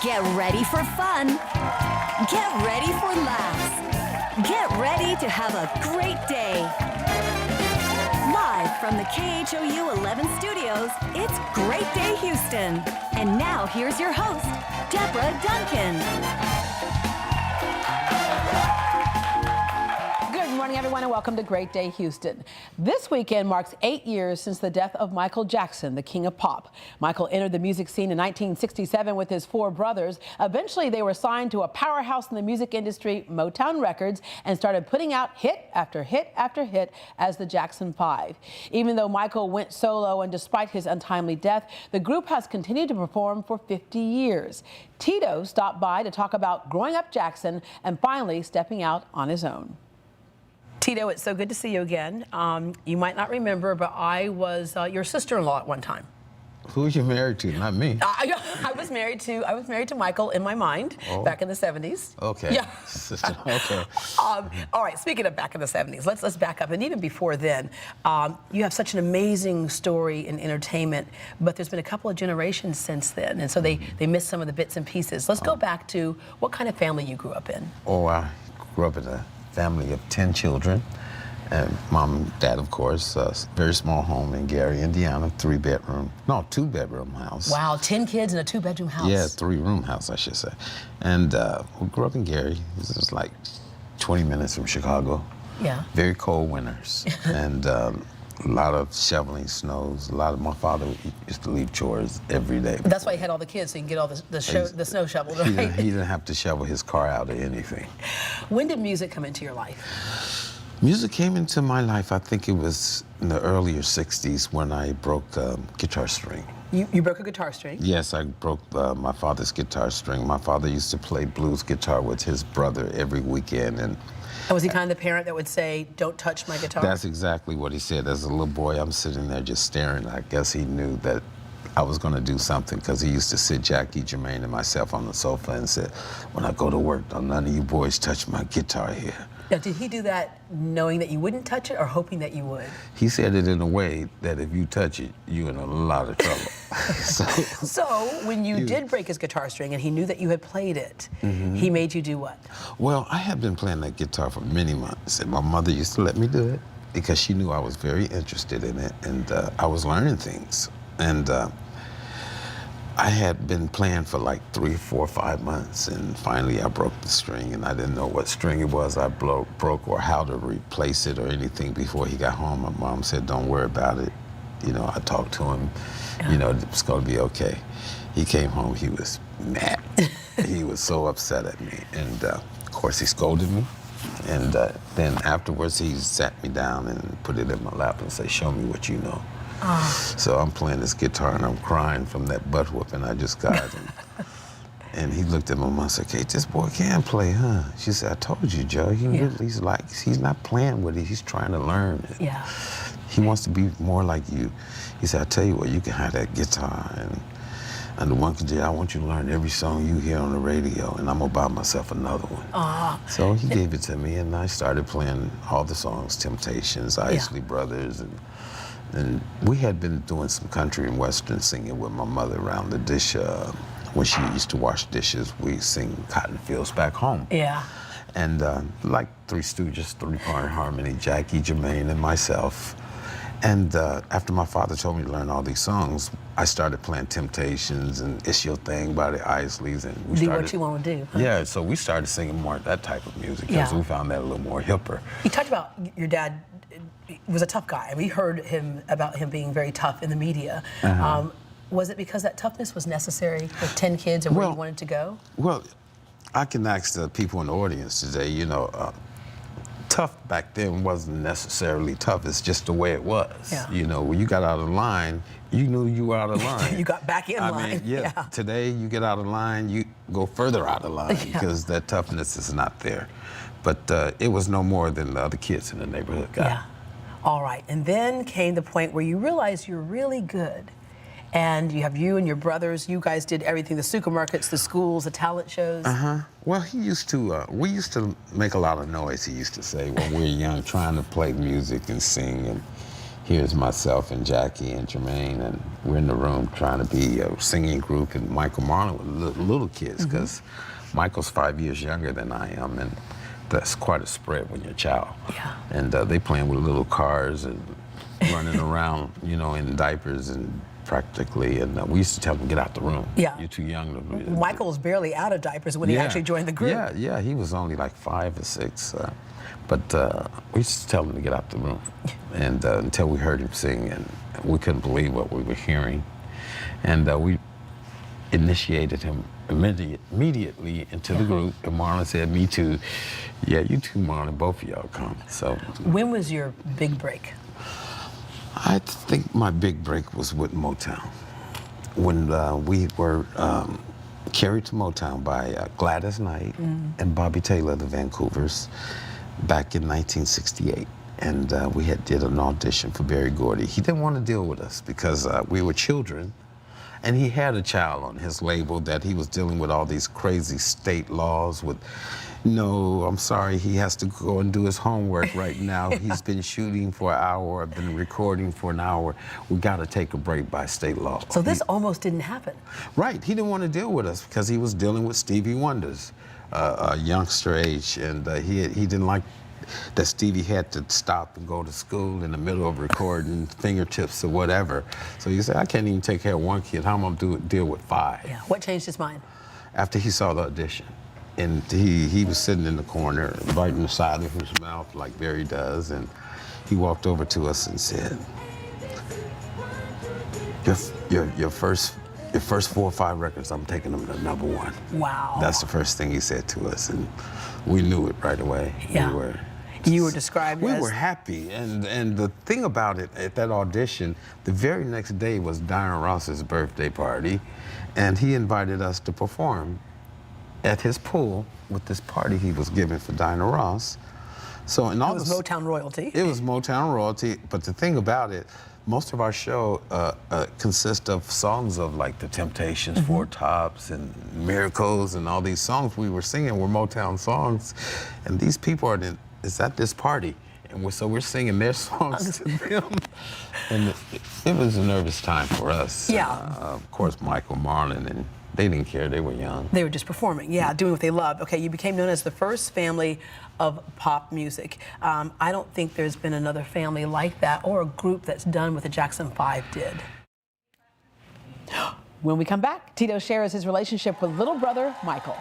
Get ready for fun. Get ready for laughs. Get ready to have a great day. Live from the KHOU 11 studios, it's Great Day Houston. And now here's your host, Deborah Duncun. Good morning, everyone, and welcome to Great Day Houston. This weekend marks 8 years since the death of Michael Jackson, the king of pop. Michael entered the music scene in 1967 with his four brothers. Eventually, they were signed to a powerhouse in the music industry, Motown Records, and started putting out hit after hit after hit as the Jackson 5. Even though Michael went solo and despite his untimely death, the group has continued to perform for 50 years. Tito stopped by to talk about growing up Jackson and finally stepping out on his own. Tito, it's so good to see you again. You might not remember, but I was your sister-in-law at one time. Who are you married to? Not me. I was married to Michael in my mind back in the 70s. Okay. Yeah. Okay. All right. Speaking of back in the 70s, let's back up. And even before then, you have such an amazing story in entertainment. But there's been a couple of generations since then, and so they missed some of the bits and pieces. Let's go back to what kind of family you grew up in. Oh, I grew up in a family of 10 children, and mom and dad, of course, a very small home in Gary, Indiana, two-bedroom house. Wow, 10 kids in a two-bedroom house. Yeah, three-room house, I should say. And we grew up in Gary. This is like 20 minutes from Chicago. Yeah. Very cold winters, and a lot of shoveling snows. My father used to leave chores every day. That's why he had all the kids, so you can get all the snow shoveled, right? He didn't have to shovel his car out or anything. When did music come into your life? Music came into my life, I think it was in the earlier 60s when I broke a guitar string. You broke a guitar string? Yes, I broke my father's guitar string. My father used to play blues guitar with his brother every weekend. And was he kind of the parent that would say, don't touch my guitar? That's exactly what he said. As a little boy, I'm sitting there just staring. I guess he knew that I was going to do something, because he used to sit Jackie, Jermaine, and myself on the sofa and said, when I go to work, don't none of you boys touch my guitar here. Now, did he do that knowing that you wouldn't touch it or hoping that you would? He said it in a way that if you touch it, you're in a lot of trouble. So when you did break his guitar string and he knew that you had played it, he made you do what? Well, I had been playing that guitar for many months, and my mother used to let me do it because she knew I was very interested in it, and I was learning things. And I had been playing for like 3, 4, 5 months, and finally I broke the string, and I didn't know what string it was I broke or how to replace it or anything before he got home. My mom said, don't worry about it. You know, I talked to him, you know, it's gonna be okay. He came home, he was mad. He was so upset at me, and of course he scolded me. And then afterwards he sat me down and put it in my lap and said, show me what you know. So I'm playing this guitar and I'm crying from that butt whooping I just got. And he looked at my mom and said, Kate, this boy can play, huh? She said, I told you, Joe, he's not playing with it, he's trying to learn it. Yeah. He wants to be more like you. He said, I tell you what, you can have that guitar, and the one condition, I want you to learn every song you hear on the radio, and I'm gonna buy myself another one. So he gave it to me, and I started playing all the songs, Temptations, Isley Brothers, and we had been doing some country and western singing with my mother around the dish. When she used to wash dishes, we sing Cotton Fields Back Home. Yeah. And like Three Stooges, three-part harmony, Jackie, Jermaine, and myself. And after my father told me to learn all these songs, I started playing Temptations and It's Your Thing by the Isleys. And we do what you want to do. Huh? Yeah, so we started singing more that type of music because we found that a little more hipper. You talked about your dad was a tough guy. We heard about him being very tough in the media. Was it because that toughness was necessary with 10 kids and where you wanted to go? Well, I can ask the people in the audience today, you know, tough back then wasn't necessarily tough, it's just the way it was. Yeah. You know, when you got out of line, you knew you were out of line. You got back in line. Yeah, today you get out of line, you go further out of line because that toughness is not there. But it was no more than the other kids in the neighborhood got. Yeah. All right, and then came the point where you realized you're really good. And you have you and your brothers, you guys did everything, the supermarkets, the schools, the talent shows. Well, he used to, we used to make a lot of noise, he used to say, when we were young, trying to play music and sing. And here's myself and Jackie and Jermaine, and we're in the room trying to be a singing group, and Michael Marlon with little kids, because Michael's 5 years younger than I am, and that's quite a spread when you're a child. Yeah. And they playing with little cars and running around, you know, in diapers and practically, and we used to tell them, get out the room. Yeah. You're too young to. Michael was barely out of diapers when he actually joined the group. Yeah, he was only like 5 or 6. But we used to tell him to get out the room, and until we heard him sing, and we couldn't believe what we were hearing. And we initiated him immediately into the group, and Marlon said, me too. Yeah, you too, Marlon, both of y'all come. So. When was your big break? I think my big break was with Motown. When we were carried to Motown by Gladys Knight and Bobby Taylor, the Vancouvers, back in 1968. And we did an audition for Berry Gordy. He didn't want to deal with us because we were children. And he had a child on his label that he was dealing with all these crazy state laws with, no, I'm sorry, he has to go and do his homework right now. He's been shooting for an hour, I've been recording for an hour. We got to take a break by state law. So this almost didn't happen. Right, he didn't want to deal with us because he was dealing with Stevie Wonder's a youngster age, and he didn't like that Stevie had to stop and go to school in the middle of recording fingertips or whatever. So he said, I can't even take care of one kid. How am I going to deal with 5? Yeah. What changed his mind? After he saw the audition. And he was sitting in the corner, biting the side of his mouth like Barry does, and he walked over to us and said, your first 4 or 5 records, I'm taking them to #1. Wow. That's the first thing he said to us, and we knew it right away. Yeah. You were described as... We were happy, and the thing about it, at that audition, the very next day was Diana Ross's birthday party, and he invited us to perform at his pool with this party he was giving for Diana Ross. So, and all it was Motown royalty. It was Motown royalty, but the thing about it, most of our show consists of songs of like The Temptations, Four Tops, and Miracles, and all these songs we were singing were Motown songs, and these people is at this party, and so we're singing their songs to them, and it was a nervous time for us. Yeah. Of course, Michael Marlon, and they didn't care, they were young. They were just performing, doing what they loved. Okay, you became known as the first family of pop music. I don't think there's been another family like that or a group that's done what the Jackson 5 did. When we come back, Tito shares his relationship with little brother Michael.